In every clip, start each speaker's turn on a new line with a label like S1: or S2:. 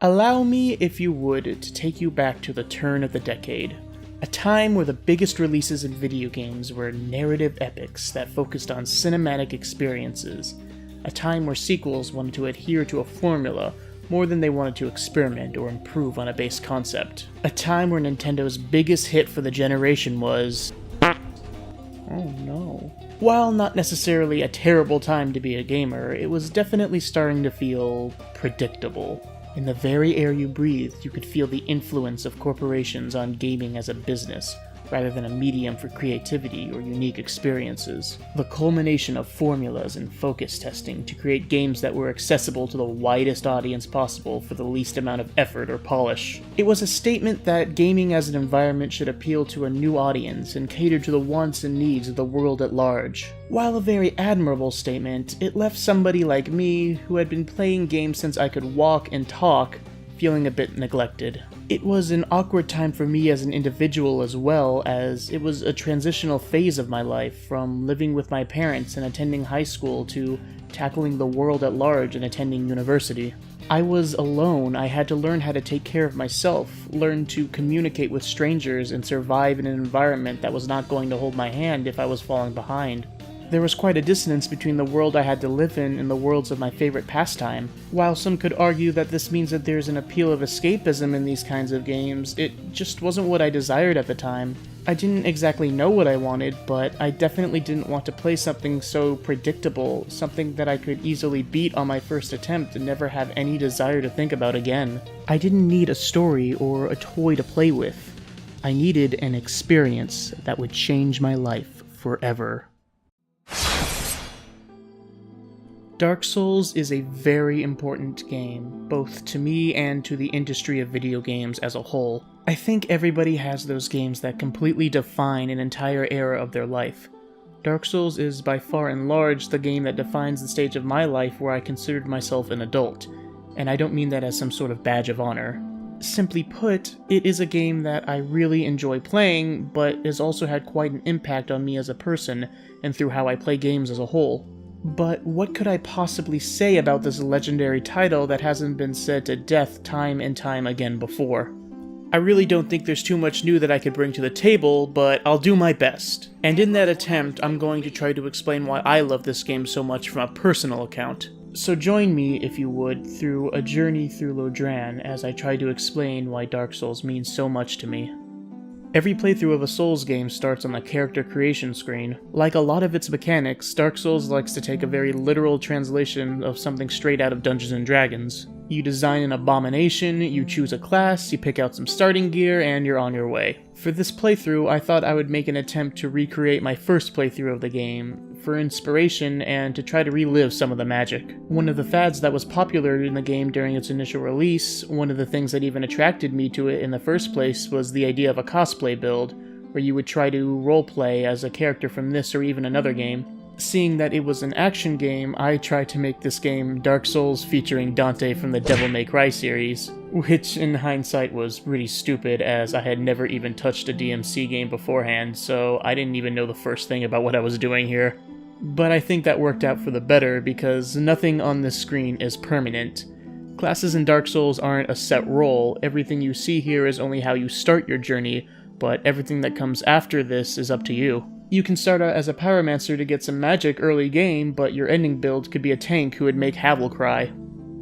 S1: Allow me, if you would, to take you back to the turn of the decade. A time where the biggest releases in video games were narrative epics that focused on cinematic experiences. A time where sequels wanted to adhere to a formula more than they wanted to experiment or improve on a base concept. A time where Nintendo's biggest hit for the generation was... oh no. While not necessarily a terrible time to be a gamer, it was definitely starting to feel predictable. In the very air you breathed, you could feel the influence of corporations on gaming as a business, rather than a medium for creativity or unique experiences. The culmination of formulas and focus testing to create games that were accessible to the widest audience possible for the least amount of effort or polish. It was a statement that gaming as an environment should appeal to a new audience and cater to the wants and needs of the world at large. While a very admirable statement, it left somebody like me, who had been playing games since I could walk and talk, feeling a bit neglected. It was an awkward time for me as an individual as well, as it was a transitional phase of my life, from living with my parents and attending high school to tackling the world at large and attending university. I was alone. I had to learn how to take care of myself, learn to communicate with strangers, and survive in an environment that was not going to hold my hand if I was falling behind. There was quite a dissonance between the world I had to live in and the worlds of my favorite pastime. While some could argue that this means that there's an appeal of escapism in these kinds of games, it just wasn't what I desired at the time. I didn't exactly know what I wanted, but I definitely didn't want to play something so predictable, something that I could easily beat on my first attempt and never have any desire to think about again. I didn't need a story or a toy to play with. I needed an experience that would change my life forever. Dark Souls is a very important game, both to me and to the industry of video games as a whole. I think everybody has those games that completely define an entire era of their life. Dark Souls is by far and large the game that defines the stage of my life where I considered myself an adult, and I don't mean that as some sort of badge of honor. Simply put, it is a game that I really enjoy playing, but has also had quite an impact on me as a person and through how I play games as a whole. But what could I possibly say about this legendary title that hasn't been said to death time and time again before? I really don't think there's too much new that I could bring to the table, but I'll do my best. And in that attempt, I'm going to try to explain why I love this game so much from a personal account. So join me, if you would, through a journey through Lodran as I try to explain why Dark Souls means so much to me. Every playthrough of a Souls game starts on the character creation screen. Like a lot of its mechanics, Dark Souls likes to take a very literal translation of something straight out of Dungeons & Dragons. You design an abomination, you choose a class, you pick out some starting gear, and you're on your way. For this playthrough, I thought I would make an attempt to recreate my first playthrough of the game, for inspiration and to try to relive some of the magic. One of the fads that was popular in the game during its initial release, one of the things that even attracted me to it in the first place, was the idea of a cosplay build, where you would try to roleplay as a character from this or even another game. Seeing that it was an action game, I tried to make this game Dark Souls featuring Dante from the Devil May Cry series, which in hindsight was pretty stupid as I had never even touched a DMC game beforehand, so I didn't even know the first thing about what I was doing here. But I think that worked out for the better because nothing on this screen is permanent. Classes in Dark Souls aren't a set role, everything you see here is only how you start your journey, but everything that comes after this is up to you. You can start out as a Pyromancer to get some magic early game, but your ending build could be a tank who would make Havel cry.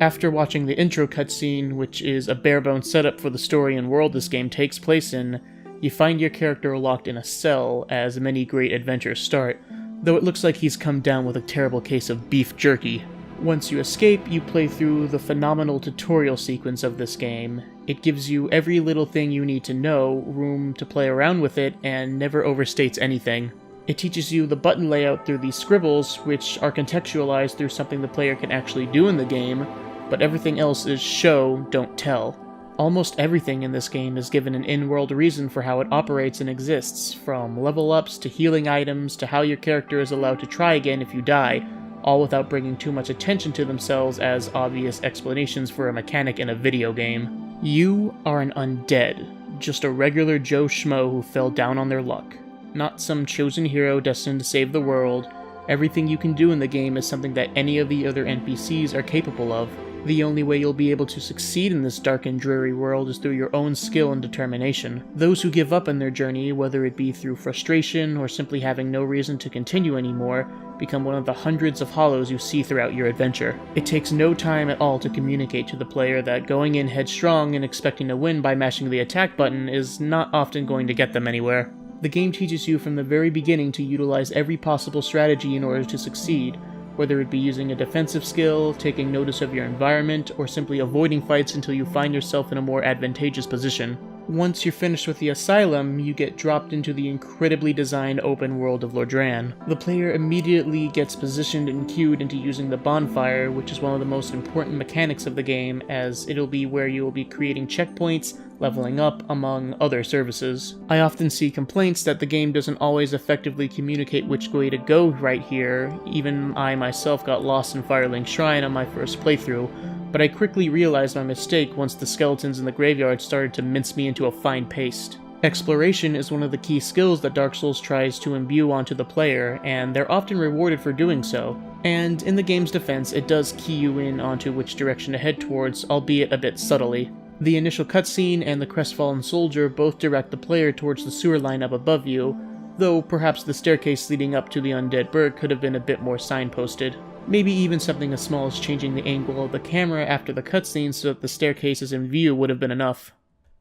S1: After watching the intro cutscene, which is a bare-bones setup for the story and world this game takes place in, you find your character locked in a cell, as many great adventures start, though it looks like he's come down with a terrible case of beef jerky. Once you escape, you play through the phenomenal tutorial sequence of this game. It gives you every little thing you need to know, room to play around with it, and never overstates anything. It teaches you the button layout through these scribbles, which are contextualized through something the player can actually do in the game, but everything else is show, don't tell. Almost everything in this game is given an in-world reason for how it operates and exists, from level ups to healing items to how your character is allowed to try again if you die, all without bringing too much attention to themselves as obvious explanations for a mechanic in a video game. You are an undead, just a regular Joe Schmo who fell down on their luck. Not some chosen hero destined to save the world. Everything you can do in the game is something that any of the other NPCs are capable of. The only way you'll be able to succeed in this dark and dreary world is through your own skill and determination. Those who give up in their journey, whether it be through frustration or simply having no reason to continue anymore, become one of the hundreds of hollows you see throughout your adventure. It takes no time at all to communicate to the player that going in headstrong and expecting to win by mashing the attack button is not often going to get them anywhere. The game teaches you from the very beginning to utilize every possible strategy in order to succeed, whether it be using a defensive skill, taking notice of your environment, or simply avoiding fights until you find yourself in a more advantageous position. Once you're finished with the asylum, you get dropped into the incredibly designed open world of Lordran. The player immediately gets positioned and cued into using the bonfire, which is one of the most important mechanics of the game, as it'll be where you will be creating checkpoints, leveling up, among other services. I often see complaints that the game doesn't always effectively communicate which way to go right here. Even I myself got lost in Firelink Shrine on my first playthrough, but I quickly realized my mistake once the skeletons in the graveyard started to mince me into a fine paste. Exploration is one of the key skills that Dark Souls tries to imbue onto the player, and they're often rewarded for doing so. And in the game's defense, it does key you in onto which direction to head towards, albeit a bit subtly. The initial cutscene and the crestfallen soldier both direct the player towards the sewer line up above you, though perhaps the staircase leading up to the undead bird could have been a bit more signposted. Maybe even something as small as changing the angle of the camera after the cutscene so that the staircase is in view would have been enough.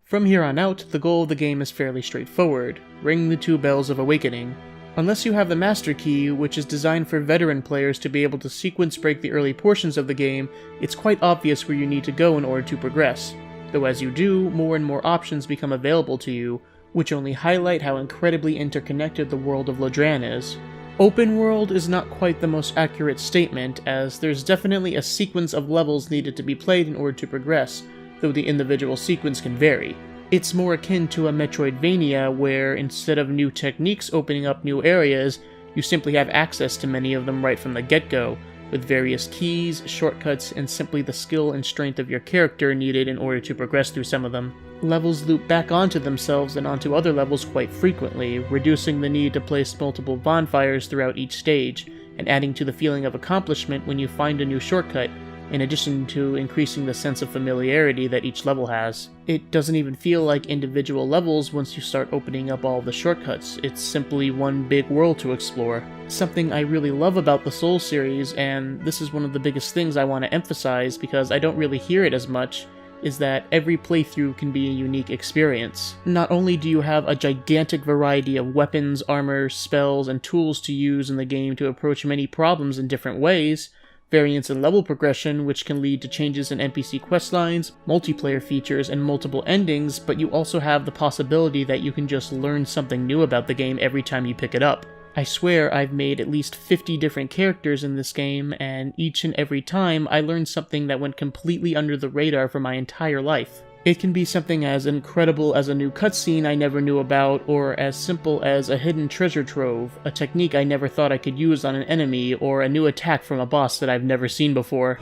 S1: From here on out, the goal of the game is fairly straightforward: ring the 2 bells of awakening. Unless you have the Master Key, which is designed for veteran players to be able to sequence break the early portions of the game, it's quite obvious where you need to go in order to progress. Though as you do, more and more options become available to you, which only highlight how incredibly interconnected the world of Lordran is. Open world is not quite the most accurate statement, as there's definitely a sequence of levels needed to be played in order to progress, though the individual sequence can vary. It's more akin to a Metroidvania where, instead of new techniques opening up new areas, you simply have access to many of them right from the get-go, with various keys, shortcuts, and simply the skill and strength of your character needed in order to progress through some of them. Levels loop back onto themselves and onto other levels quite frequently, reducing the need to place multiple bonfires throughout each stage, and adding to the feeling of accomplishment when you find a new shortcut, in addition to increasing the sense of familiarity that each level has. It doesn't even feel like individual levels once you start opening up all the shortcuts, it's simply one big world to explore. Something I really love about the Souls series, and this is one of the biggest things I want to emphasize because I don't really hear it as much, is that every playthrough can be a unique experience. Not only do you have a gigantic variety of weapons, armor, spells, and tools to use in the game to approach many problems in different ways, variance in level progression, which can lead to changes in NPC questlines, multiplayer features, and multiple endings, but you also have the possibility that you can just learn something new about the game every time you pick it up. I swear I've made at least 50 different characters in this game, and each and every time I learned something that went completely under the radar for my entire life. It can be something as incredible as a new cutscene I never knew about, or as simple as a hidden treasure trove, a technique I never thought I could use on an enemy, or a new attack from a boss that I've never seen before.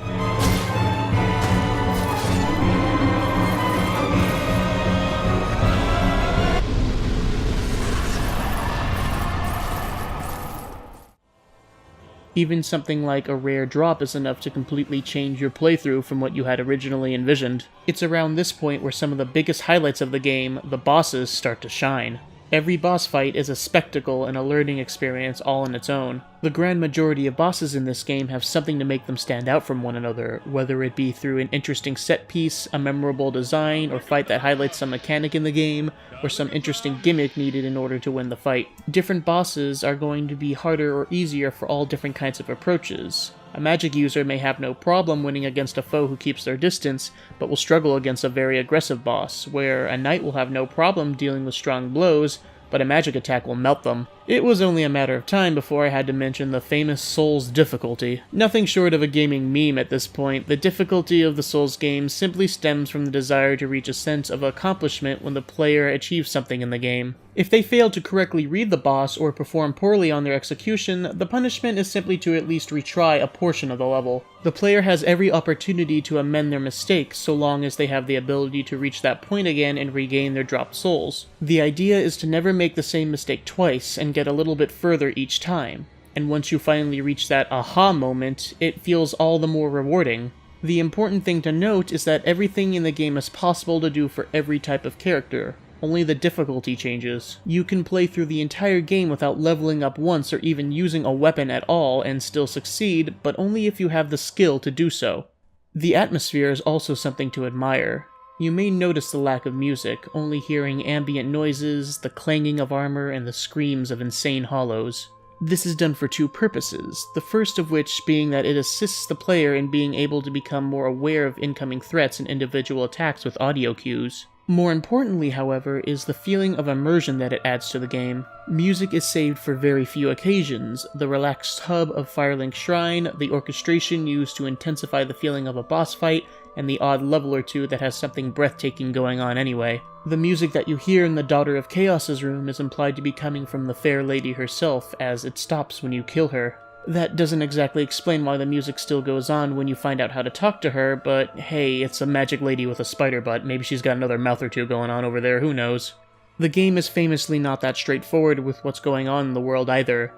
S1: Even something like a rare drop is enough to completely change your playthrough from what you had originally envisioned. It's around this point where some of the biggest highlights of the game, the bosses, start to shine. Every boss fight is a spectacle and a learning experience all on its own. The grand majority of bosses in this game have something to make them stand out from one another, whether it be through an interesting set piece, a memorable design, or fight that highlights some mechanic in the game, or some interesting gimmick needed in order to win the fight. Different bosses are going to be harder or easier for all different kinds of approaches. A magic user may have no problem winning against a foe who keeps their distance, but will struggle against a very aggressive boss, where a knight will have no problem dealing with strong blows, but a magic attack will melt them. It was only a matter of time before I had to mention the famous Souls difficulty. Nothing short of a gaming meme at this point, the difficulty of the Souls games simply stems from the desire to reach a sense of accomplishment when the player achieves something in the game. If they fail to correctly read the boss or perform poorly on their execution, the punishment is simply to at least retry a portion of the level. The player has every opportunity to amend their mistakes so long as they have the ability to reach that point again and regain their dropped souls. The idea is to never make the same mistake twice and get a little bit further each time. And once you finally reach that aha moment, it feels all the more rewarding. The important thing to note is that everything in the game is possible to do for every type of character. Only the difficulty changes. You can play through the entire game without leveling up once or even using a weapon at all and still succeed, but only if you have the skill to do so. The atmosphere is also something to admire. You may notice the lack of music, only hearing ambient noises, the clanging of armor, and the screams of insane hollows. This is done for two purposes, the first of which being that it assists the player in being able to become more aware of incoming threats and individual attacks with audio cues. More importantly, however, is the feeling of immersion that it adds to the game. Music is saved for very few occasions, the relaxed hub of Firelink Shrine, the orchestration used to intensify the feeling of a boss fight, and the odd level or two that has something breathtaking going on anyway. The music that you hear in the Daughter of Chaos's room is implied to be coming from the fair lady herself, as it stops when you kill her. That doesn't exactly explain why the music still goes on when you find out how to talk to her, but hey, it's a magic lady with a spider butt, maybe she's got another mouth or two going on over there, who knows. The game is famously not that straightforward with what's going on in the world either.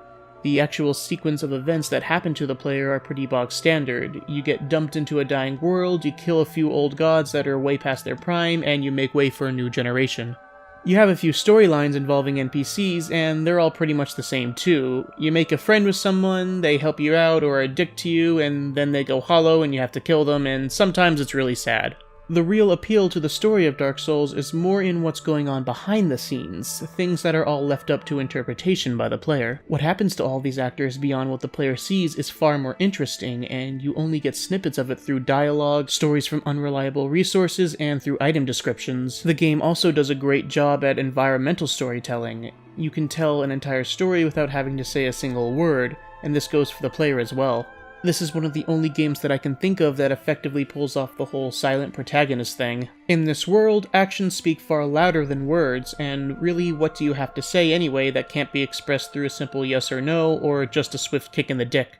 S1: The actual sequence of events that happen to the player are pretty bog standard. You get dumped into a dying world, you kill a few old gods that are way past their prime, and you make way for a new generation. You have a few storylines involving NPCs, and they're all pretty much the same too. You make a friend with someone, they help you out or are a dick to you, and then they go hollow and you have to kill them, and sometimes it's really sad. The real appeal to the story of Dark Souls is more in what's going on behind the scenes, things that are all left up to interpretation by the player. What happens to all these actors beyond what the player sees is far more interesting, and you only get snippets of it through dialogue, stories from unreliable resources, and through item descriptions. The game also does a great job at environmental storytelling. You can tell an entire story without having to say a single word, and this goes for the player as well. This is one of the only games that I can think of that effectively pulls off the whole silent protagonist thing. In this world, actions speak far louder than words, and really what do you have to say anyway that can't be expressed through a simple yes or no, or just a swift kick in the dick?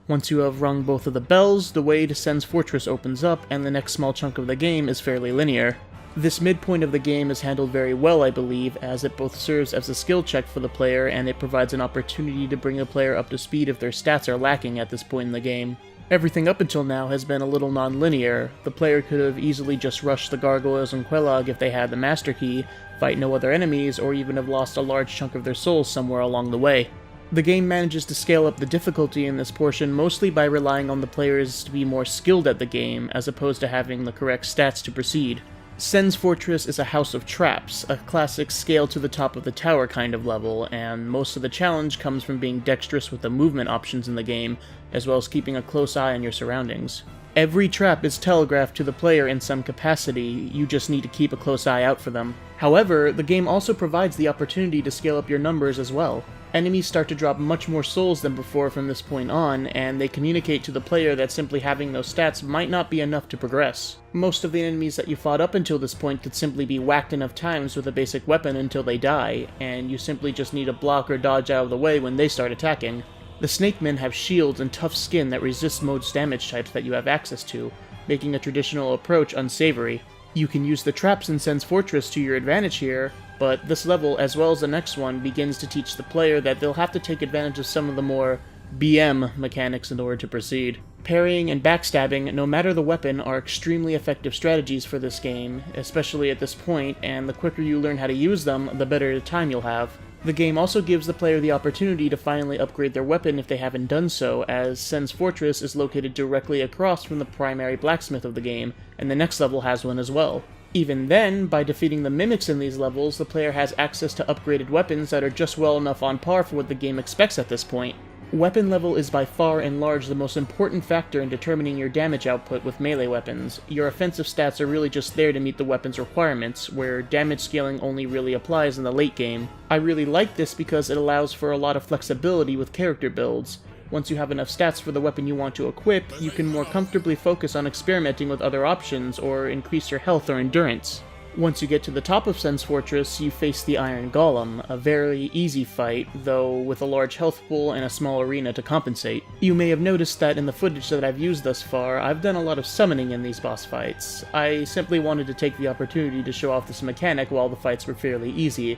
S1: Once you have rung both of the bells, the way to Sen's Fortress opens up, and the next small chunk of the game is fairly linear. This midpoint of the game is handled very well, I believe, as it both serves as a skill check for the player and it provides an opportunity to bring the player up to speed if their stats are lacking at this point in the game. Everything up until now has been a little non-linear. The player could have easily just rushed the gargoyles and Quelag if they had the Master Key, fight no other enemies, or even have lost a large chunk of their souls somewhere along the way. The game manages to scale up the difficulty in this portion mostly by relying on the players to be more skilled at the game, as opposed to having the correct stats to proceed. Sen's Fortress is a house of traps, a classic scale to the top of the tower kind of level, and most of the challenge comes from being dexterous with the movement options in the game, as well as keeping a close eye on your surroundings. Every trap is telegraphed to the player in some capacity, you just need to keep a close eye out for them. However, the game also provides the opportunity to scale up your numbers as well. Enemies start to drop much more souls than before from this point on, and they communicate to the player that simply having those stats might not be enough to progress. Most of the enemies that you fought up until this point could simply be whacked enough times with a basic weapon until they die, and you simply just need to block or dodge out of the way when they start attacking. The Snakemen have shields and tough skin that resist most damage types that you have access to, making a traditional approach unsavory. You can use the traps in Sen's Fortress to your advantage here, but this level, as well as the next one, begins to teach the player that they'll have to take advantage of some of the more BM mechanics in order to proceed. Parrying and backstabbing, no matter the weapon, are extremely effective strategies for this game, especially at this point, and the quicker you learn how to use them, the better time you'll have. The game also gives the player the opportunity to finally upgrade their weapon if they haven't done so, as Sen's Fortress is located directly across from the primary blacksmith of the game, and the next level has one as well. Even then, by defeating the mimics in these levels, the player has access to upgraded weapons that are just well enough on par for what the game expects at this point. Weapon level is by far and large the most important factor in determining your damage output with melee weapons. Your offensive stats are really just there to meet the weapon's requirements, where damage scaling only really applies in the late game. I really like this because it allows for a lot of flexibility with character builds. Once you have enough stats for the weapon you want to equip, you can more comfortably focus on experimenting with other options or increase your health or endurance. Once you get to the top of Sen's Fortress, you face the Iron Golem, a very easy fight, though with a large health pool and a small arena to compensate. You may have noticed that in the footage that I've used thus far, I've done a lot of summoning in these boss fights. I simply wanted to take the opportunity to show off this mechanic while the fights were fairly easy.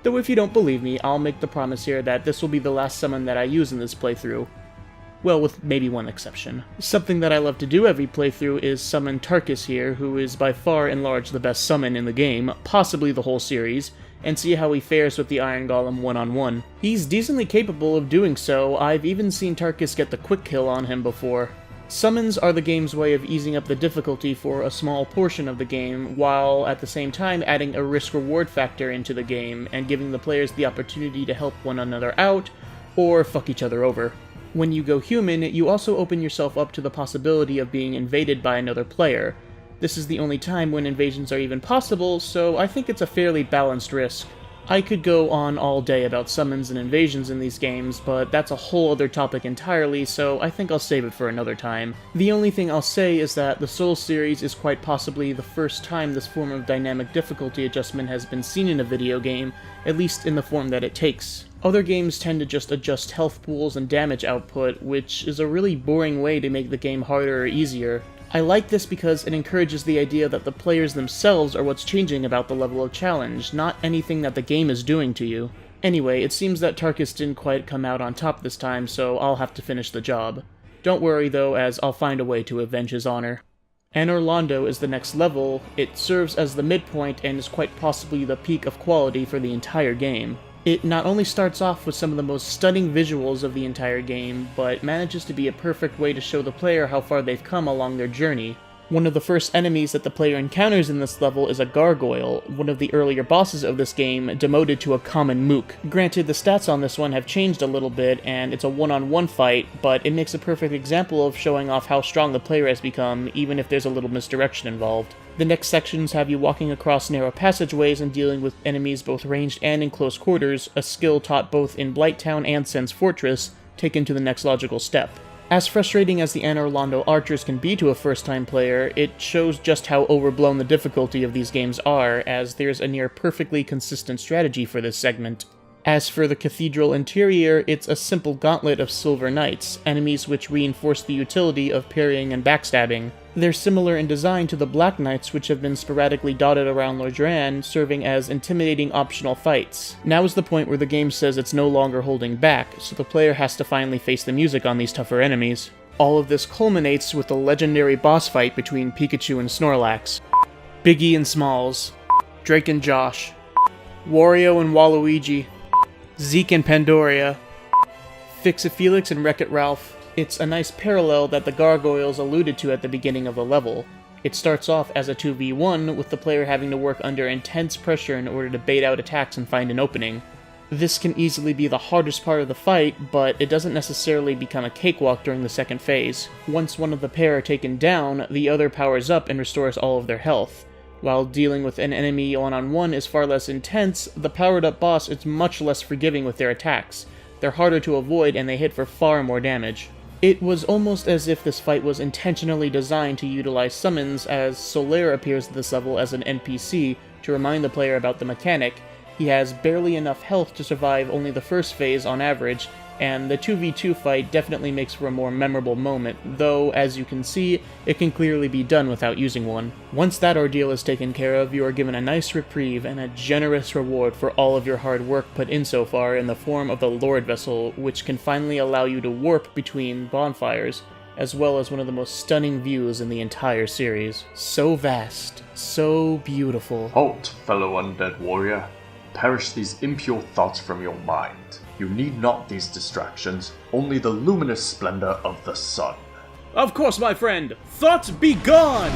S1: Though if you don't believe me, I'll make the promise here that this will be the last summon that I use in this playthrough. Well, with maybe one exception. Something that I love to do every playthrough is summon Tarkus here, who is by far and large the best summon in the game, possibly the whole series, and see how he fares with the Iron Golem one-on-one. He's decently capable of doing so. I've even seen Tarkus get the quick kill on him before. Summons are the game's way of easing up the difficulty for a small portion of the game, while at the same time adding a risk-reward factor into the game, and giving the players the opportunity to help one another out, or fuck each other over. When you go human, you also open yourself up to the possibility of being invaded by another player. This is the only time when invasions are even possible, so I think it's a fairly balanced risk. I could go on all day about summons and invasions in these games, but that's a whole other topic entirely, so I think I'll save it for another time. The only thing I'll say is that the Souls series is quite possibly the first time this form of dynamic difficulty adjustment has been seen in a video game, at least in the form that it takes. Other games tend to just adjust health pools and damage output, which is a really boring way to make the game harder or easier. I like this because it encourages the idea that the players themselves are what's changing about the level of challenge, not anything that the game is doing to you. Anyway, it seems that Tarkus didn't quite come out on top this time, so I'll have to finish the job. Don't worry though, as I'll find a way to avenge his honor. Anor Londo is the next level. It serves as the midpoint and is quite possibly the peak of quality for the entire game. It not only starts off with some of the most stunning visuals of the entire game, but manages to be a perfect way to show the player how far they've come along their journey. One of the first enemies that the player encounters in this level is a gargoyle, one of the earlier bosses of this game, demoted to a common mook. Granted, the stats on this one have changed a little bit, and it's a one-on-one fight, but it makes a perfect example of showing off how strong the player has become, even if there's a little misdirection involved. The next sections have you walking across narrow passageways and dealing with enemies both ranged and in close quarters, a skill taught both in Blighttown and Sen's Fortress, taken to the next logical step. As frustrating as the Anor Londo archers can be to a first-time player, it shows just how overblown the difficulty of these games are, as there's a near perfectly consistent strategy for this segment. As for the cathedral interior, it's a simple gauntlet of silver knights, enemies which reinforce the utility of parrying and backstabbing. They're similar in design to the black knights which have been sporadically dotted around Lordran, serving as intimidating optional fights. Now is the point where the game says it's no longer holding back, so the player has to finally face the music on these tougher enemies. All of this culminates with the legendary boss fight between Pikachu and Snorlax, Biggie and Smalls, Drake and Josh, Wario and Waluigi, Zeke and Pandoria, Fix-It-Felix and Wreck-It Ralph. It's a nice parallel that the gargoyles alluded to at the beginning of the level. It starts off as a 2v1, with the player having to work under intense pressure in order to bait out attacks and find an opening. This can easily be the hardest part of the fight, but it doesn't necessarily become a cakewalk during the second phase. Once one of the pair are taken down, the other powers up and restores all of their health. While dealing with an enemy one-on-one is far less intense, the powered-up boss is much less forgiving with their attacks. They're harder to avoid and they hit for far more damage. It was almost as if this fight was intentionally designed to utilize summons, as Solaire appears at this level as an NPC to remind the player about the mechanic. He has barely enough health to survive only the first phase on average, and the 2v2 fight definitely makes for a more memorable moment, though, as you can see, it can clearly be done without using one. Once that ordeal is taken care of, you are given a nice reprieve and a generous reward for all of your hard work put in so far in the form of the Lord Vessel, which can finally allow you to warp between bonfires, as well as one of the most stunning views in the entire series. So vast, so beautiful.
S2: Halt, fellow undead warrior. Perish these impure thoughts from your mind. You need not these distractions, only the luminous splendor of the sun.
S1: Of course, my friend! Thoughts be gone!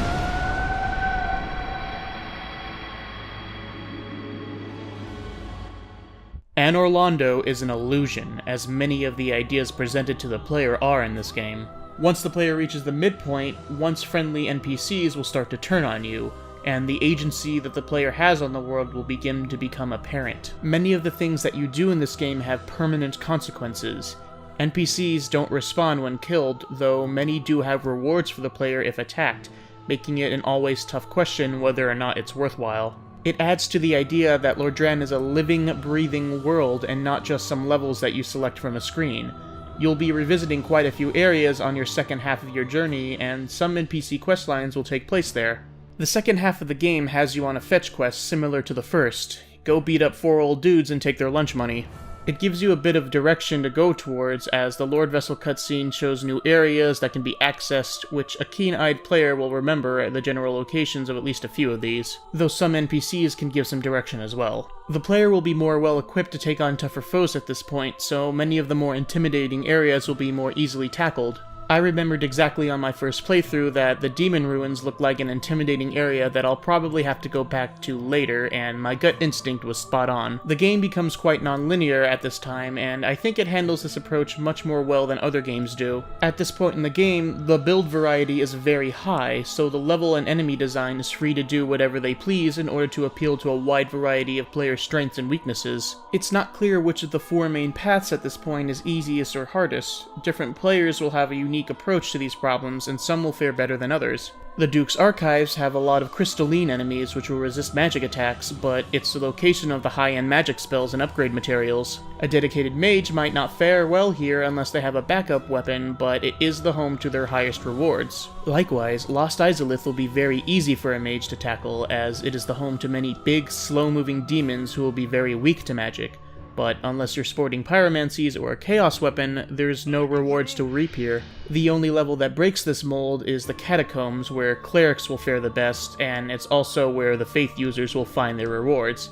S1: Anor Londo is an illusion, as many of the ideas presented to the player are in this game. Once the player reaches the midpoint, once friendly NPCs will start to turn on you, and the agency that the player has on the world will begin to become apparent. Many of the things that you do in this game have permanent consequences. NPCs don't respawn when killed, though many do have rewards for the player if attacked, making it an always tough question whether or not it's worthwhile. It adds to the idea that Lordran is a living, breathing world and not just some levels that you select from a screen. You'll be revisiting quite a few areas on your second half of your journey, and some NPC questlines will take place there. The second half of the game has you on a fetch quest similar to the first. Go beat up 4 old dudes and take their lunch money. It gives you a bit of direction to go towards, as the Lord Vessel cutscene shows new areas that can be accessed, which a keen-eyed player will remember the general locations of at least a few of these, though some NPCs can give some direction as well. The player will be more well-equipped to take on tougher foes at this point, so many of the more intimidating areas will be more easily tackled. I remembered exactly on my first playthrough that the Demon Ruins looked like an intimidating area that I'll probably have to go back to later, and my gut instinct was spot on. The game becomes quite non-linear at this time, and I think it handles this approach much more well than other games do. At this point in the game, the build variety is very high, so the level and enemy design is free to do whatever they please in order to appeal to a wide variety of player strengths and weaknesses. It's not clear which of the four main paths at this point is easiest or hardest. Different players will have a unique approach to these problems, and some will fare better than others. The Duke's Archives have a lot of crystalline enemies which will resist magic attacks, but it's the location of the high-end magic spells and upgrade materials. A dedicated mage might not fare well here unless they have a backup weapon, but it is the home to their highest rewards. Likewise, Lost Izalith will be very easy for a mage to tackle, as it is the home to many big, slow-moving demons who will be very weak to magic. But unless you're sporting pyromancies or a chaos weapon, there's no rewards to reap here. The only level that breaks this mold is the Catacombs, where clerics will fare the best, and it's also where the faith users will find their rewards.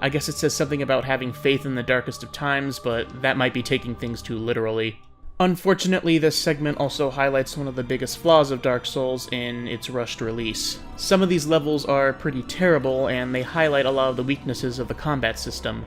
S1: I guess it says something about having faith in the darkest of times, but that might be taking things too literally. Unfortunately, this segment also highlights one of the biggest flaws of Dark Souls in its rushed release. Some of these levels are pretty terrible, and they highlight a lot of the weaknesses of the combat system.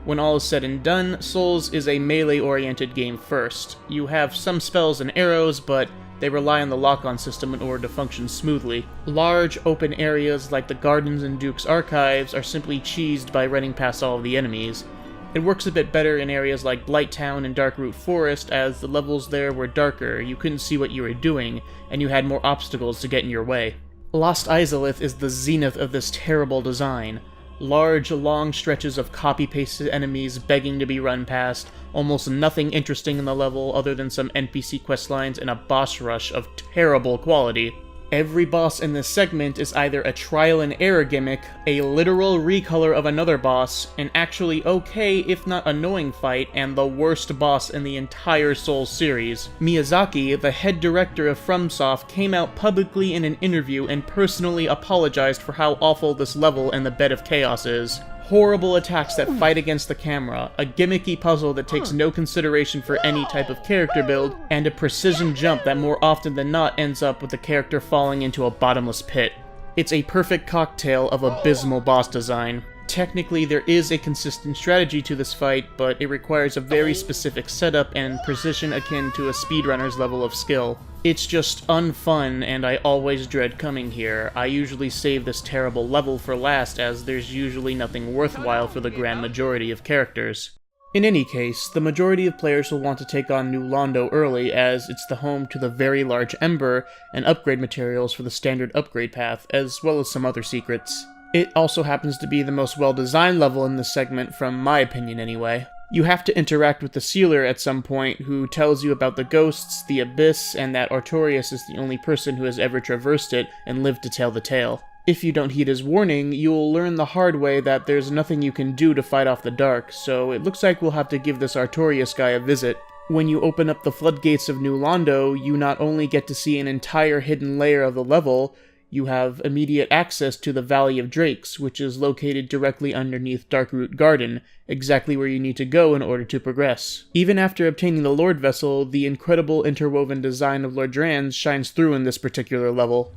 S1: When all is said and done, Souls is a melee-oriented game first. You have some spells and arrows, but they rely on the lock-on system in order to function smoothly. Large, open areas like the gardens in Duke's Archives are simply cheesed by running past all of the enemies. It works a bit better in areas like Blighttown and Darkroot Forest, as the levels there were darker, you couldn't see what you were doing, and you had more obstacles to get in your way. Lost Izalith is the zenith of this terrible design. Large, long stretches of copy-pasted enemies begging to be run past, almost nothing interesting in the level other than some NPC questlines and a boss rush of terrible quality. Every boss in this segment is either a trial and error gimmick, a literal recolor of another boss, an actually okay if not annoying fight, and the worst boss in the entire Souls series. Miyazaki, the head director of FromSoft, came out publicly in an interview and personally apologized for how awful this level and the Bed of Chaos is. Horrible attacks that fight against the camera, a gimmicky puzzle that takes no consideration for any type of character build, and a precision jump that more often than not ends up with the character falling into a bottomless pit. It's a perfect cocktail of abysmal boss design. Technically, there is a consistent strategy to this fight, but it requires a very specific setup and precision akin to a speedrunner's level of skill. It's just unfun, and I always dread coming here. I usually save this terrible level for last, as there's usually nothing worthwhile for the grand majority of characters. In any case, the majority of players will want to take on New Londo early, as it's the home to the very large Ember and upgrade materials for the standard upgrade path, as well as some other secrets. It also happens to be the most well-designed level in this segment, from my opinion anyway. You have to interact with the Sealer at some point, who tells you about the ghosts, the abyss, and that Artorias is the only person who has ever traversed it and lived to tell the tale. If you don't heed his warning, you'll learn the hard way that there's nothing you can do to fight off the dark, so it looks like we'll have to give this Artorias guy a visit. When you open up the floodgates of New Londo, you not only get to see an entire hidden layer of the level, you have immediate access to the Valley of Drakes, which is located directly underneath Darkroot Garden, exactly where you need to go in order to progress. Even after obtaining the Lord Vessel, the incredible interwoven design of Lordrans shines through in this particular level.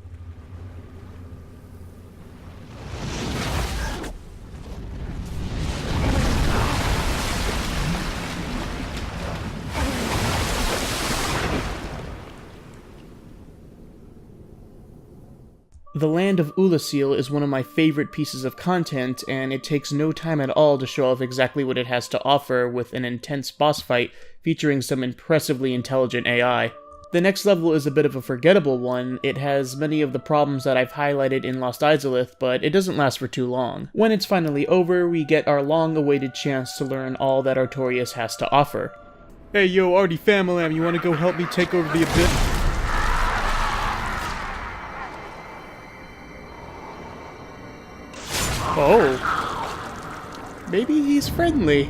S1: The land of Oolacile is one of my favorite pieces of content, and it takes no time at all to show off exactly what it has to offer with an intense boss fight featuring some impressively intelligent AI. The next level is a bit of a forgettable one. It has many of the problems that I've highlighted in Lost Izalith, but it doesn't last for too long. When it's finally over, we get our long-awaited chance to learn all that Artorias has to offer. Hey yo, Artie Famalam, you wanna go help me take over the abyss? Oh. Maybe he's friendly.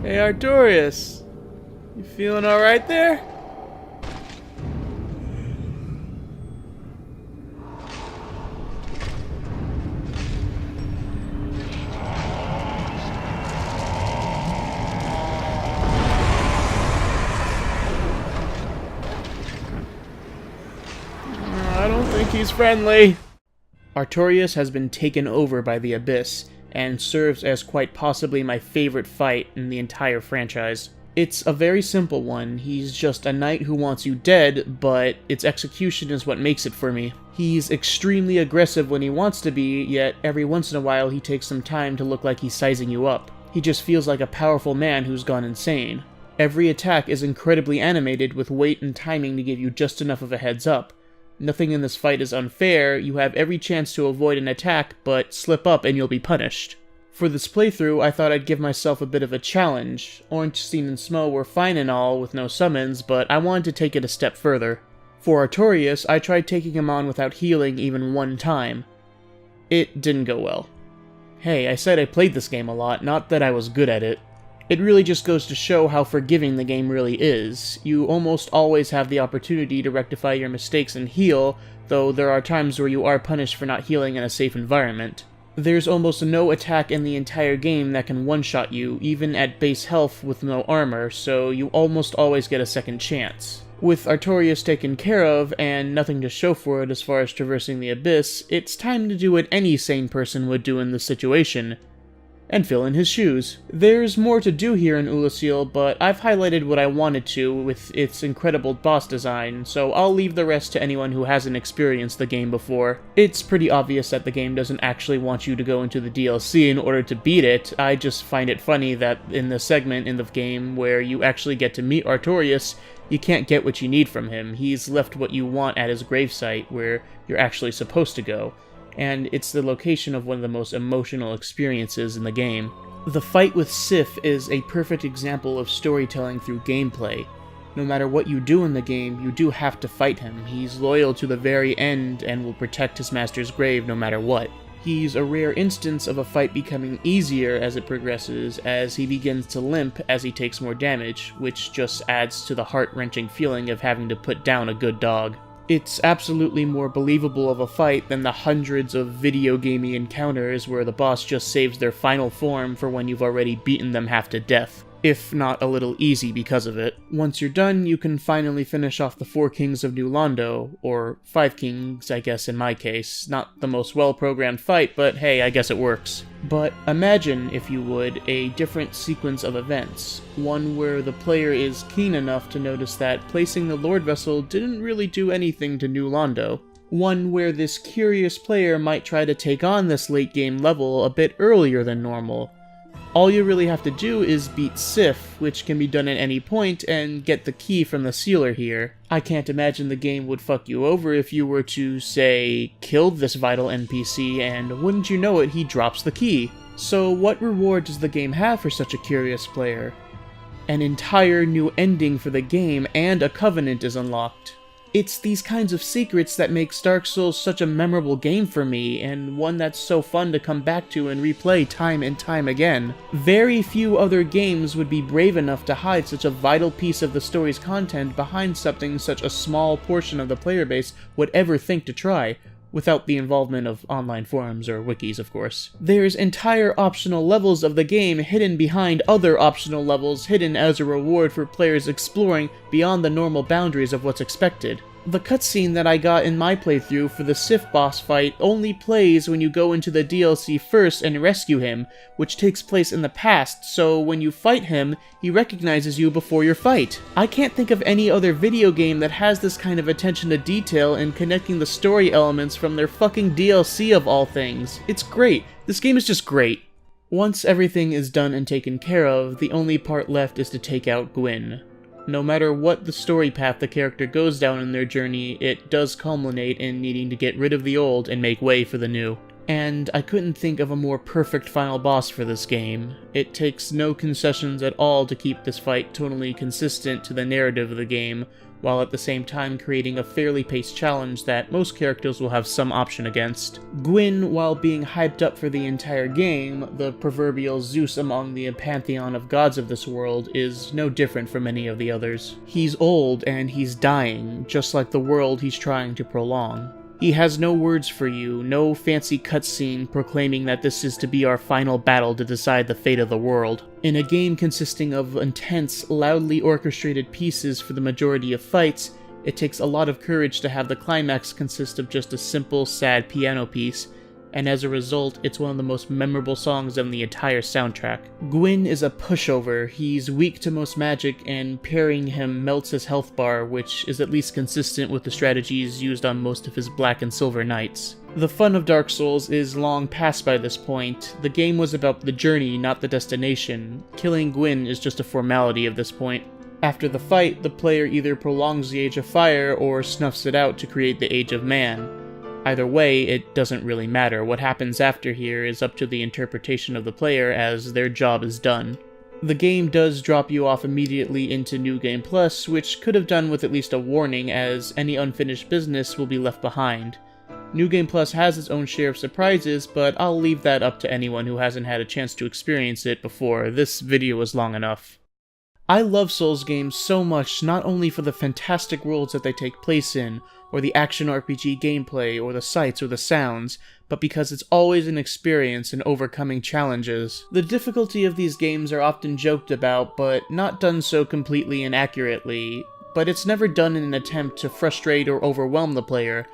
S1: Hey, Artorias. You feeling alright there? I don't think he's friendly. Artorias has been taken over by the Abyss, and serves as quite possibly my favorite fight in the entire franchise. It's a very simple one. He's just a knight who wants you dead, but its execution is what makes it for me. He's extremely aggressive when he wants to be, yet every once in a while he takes some time to look like he's sizing you up. He just feels like a powerful man who's gone insane. Every attack is incredibly animated with weight and timing to give you just enough of a heads up. Nothing in this fight is unfair, you have every chance to avoid an attack, but slip up and you'll be punished. For this playthrough, I thought I'd give myself a bit of a challenge. Ornstein and Smo were fine and all with no summons, but I wanted to take it a step further. For Artorias, I tried taking him on without healing even one time. It didn't go well. Hey, I said I played this game a lot, not that I was good at it. It really just goes to show how forgiving the game really is. You almost always have the opportunity to rectify your mistakes and heal, though there are times where you are punished for not healing in a safe environment. There's almost no attack in the entire game that can one-shot you, even at base health with no armor, so you almost always get a second chance. With Artorias taken care of, and nothing to show for it as far as traversing the Abyss, it's time to do what any sane person would do in this situation. And fill in his shoes. There's more to do here in Oolacile, but I've highlighted what I wanted to with its incredible boss design, so I'll leave the rest to anyone who hasn't experienced the game before. It's pretty obvious that the game doesn't actually want you to go into the DLC in order to beat it. I just find it funny that in the segment in the game where you actually get to meet Artorias, you can't get what you need from him. He's left what you want at his gravesite, where you're actually supposed to go. And it's the location of one of the most emotional experiences in the game. The fight with Sif is a perfect example of storytelling through gameplay. No matter what you do in the game, you do have to fight him. He's loyal to the very end and will protect his master's grave no matter what. He's a rare instance of a fight becoming easier as it progresses, as he begins to limp as he takes more damage, which just adds to the heart-wrenching feeling of having to put down a good dog. It's absolutely more believable of a fight than the hundreds of video gamey encounters where the boss just saves their final form for when you've already beaten them half to death, if not a little easy because of it. Once you're done, you can finally finish off the 4 kings of New Londo, or 5 kings, I guess in my case. Not the most well-programmed fight, but hey, I guess it works. But imagine, if you would, a different sequence of events. One where the player is keen enough to notice that placing the Lord Vessel didn't really do anything to New Londo. One where this curious player might try to take on this late-game level a bit earlier than normal. All you really have to do is beat Sif, which can be done at any point, and get the key from the sealer here. I can't imagine the game would fuck you over if you were to, say, kill this vital NPC, and wouldn't you know it, he drops the key. So what reward does the game have for such a curious player? An entire new ending for the game, and a covenant is unlocked. It's these kinds of secrets that makes Dark Souls such a memorable game for me, and one that's so fun to come back to and replay time and time again. Very few other games would be brave enough to hide such a vital piece of the story's content behind something such a small portion of the player base would ever think to try, without the involvement of online forums or wikis, of course. There's entire optional levels of the game hidden behind other optional levels hidden as a reward for players exploring beyond the normal boundaries of what's expected. The cutscene that I got in my playthrough for the Sif boss fight only plays when you go into the DLC first and rescue him, which takes place in the past, so when you fight him, he recognizes you before your fight. I can't think of any other video game that has this kind of attention to detail in connecting the story elements from their fucking DLC of all things. It's great. This game is just great. Once everything is done and taken care of, the only part left is to take out Gwyn. No matter what the story path the character goes down in their journey, it does culminate in needing to get rid of the old and make way for the new. And I couldn't think of a more perfect final boss for this game. It takes no concessions at all to keep this fight totally consistent to the narrative of the game, while at the same time creating a fairly paced challenge that most characters will have some option against. Gwyn, while being hyped up for the entire game, the proverbial Zeus among the pantheon of gods of this world, is no different from any of the others. He's old and he's dying, just like the world he's trying to prolong. He has no words for you, no fancy cutscene proclaiming that this is to be our final battle to decide the fate of the world. In a game consisting of intense, loudly orchestrated pieces for the majority of fights, it takes a lot of courage to have the climax consist of just a simple, sad piano piece, and as a result, it's one of the most memorable songs on the entire soundtrack. Gwyn is a pushover, he's weak to most magic, and parrying him melts his health bar, which is at least consistent with the strategies used on most of his Black and Silver Knights. The fun of Dark Souls is long past by this point. The game was about the journey, not the destination. Killing Gwyn is just a formality at this point. After the fight, the player either prolongs the Age of Fire or snuffs it out to create the Age of Man. Either way, it doesn't really matter. What happens after here is up to the interpretation of the player as their job is done. The game does drop you off immediately into New Game Plus, which could have done with at least a warning, as any unfinished business will be left behind. New Game Plus has its own share of surprises, but I'll leave that up to anyone who hasn't had a chance to experience it before. This video is long enough. I love Souls games so much, not only for the fantastic worlds that they take place in, or the action RPG gameplay, or the sights, or the sounds, but because it's always an experience in overcoming challenges. The difficulty of these games are often joked about, but not done so completely and accurately, but it's never done in an attempt to frustrate or overwhelm the player,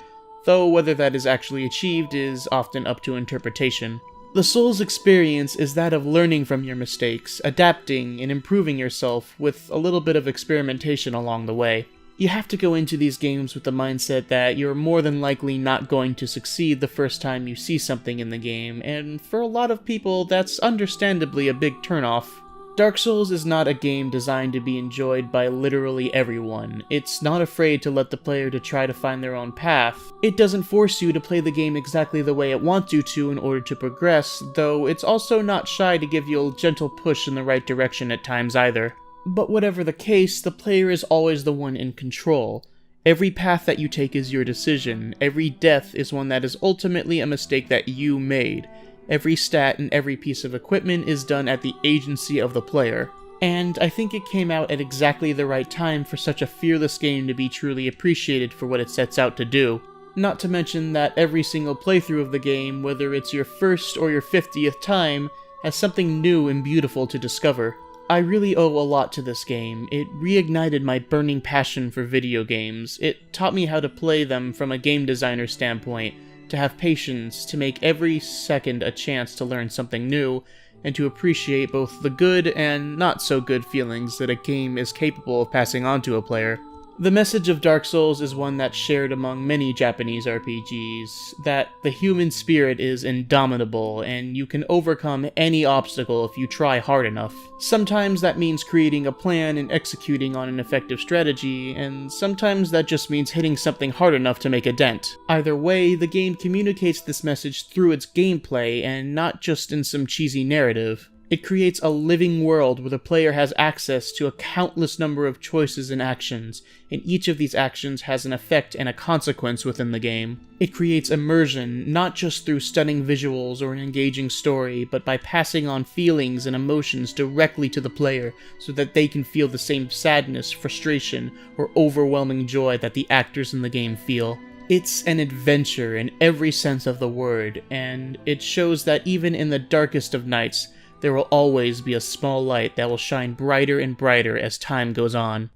S1: though whether that is actually achieved is often up to interpretation. The Souls experience is that of learning from your mistakes, adapting, and improving yourself with a little bit of experimentation along the way. You have to go into these games with the mindset that you're more than likely not going to succeed the first time you see something in the game, and for a lot of people, that's understandably a big turnoff. Dark Souls is not a game designed to be enjoyed by literally everyone. It's not afraid to let the player to try to find their own path. It doesn't force you to play the game exactly the way it wants you to in order to progress, though it's also not shy to give you a gentle push in the right direction at times either. But whatever the case, the player is always the one in control. Every path that you take is your decision. Every death is one that is ultimately a mistake that you made. Every stat and every piece of equipment is done at the agency of the player. And I think it came out at exactly the right time for such a fearless game to be truly appreciated for what it sets out to do. Not to mention that every single playthrough of the game, whether it's your first or your 50th time, has something new and beautiful to discover. I really owe a lot to this game. It reignited my burning passion for video games. It taught me how to play them from a game designer standpoint, to have patience, to make every second a chance to learn something new, and to appreciate both the good and not so good feelings that a game is capable of passing on to a player. The message of Dark Souls is one that's shared among many Japanese RPGs, that the human spirit is indomitable, and you can overcome any obstacle if you try hard enough. Sometimes that means creating a plan and executing on an effective strategy, and sometimes that just means hitting something hard enough to make a dent. Either way, the game communicates this message through its gameplay, and not just in some cheesy narrative. It creates a living world where the player has access to a countless number of choices and actions, and each of these actions has an effect and a consequence within the game. It creates immersion, not just through stunning visuals or an engaging story, but by passing on feelings and emotions directly to the player so that they can feel the same sadness, frustration, or overwhelming joy that the actors in the game feel. It's an adventure in every sense of the word, and it shows that even in the darkest of nights, there will always be a small light that will shine brighter and brighter as time goes on.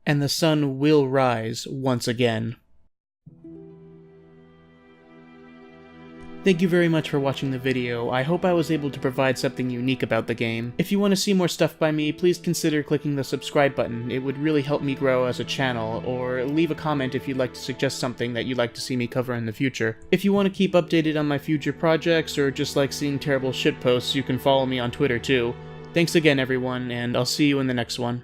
S1: And the sun will rise once again. Thank you very much for watching the video. I hope I was able to provide something unique about the game. If you want to see more stuff by me, please consider clicking the subscribe button. It would really help me grow as a channel, or leave a comment if you'd like to suggest something that you'd like to see me cover in the future. If you want to keep updated on my future projects, or just like seeing terrible shitposts, you can follow me on Twitter too. Thanks again everyone, and I'll see you in the next one.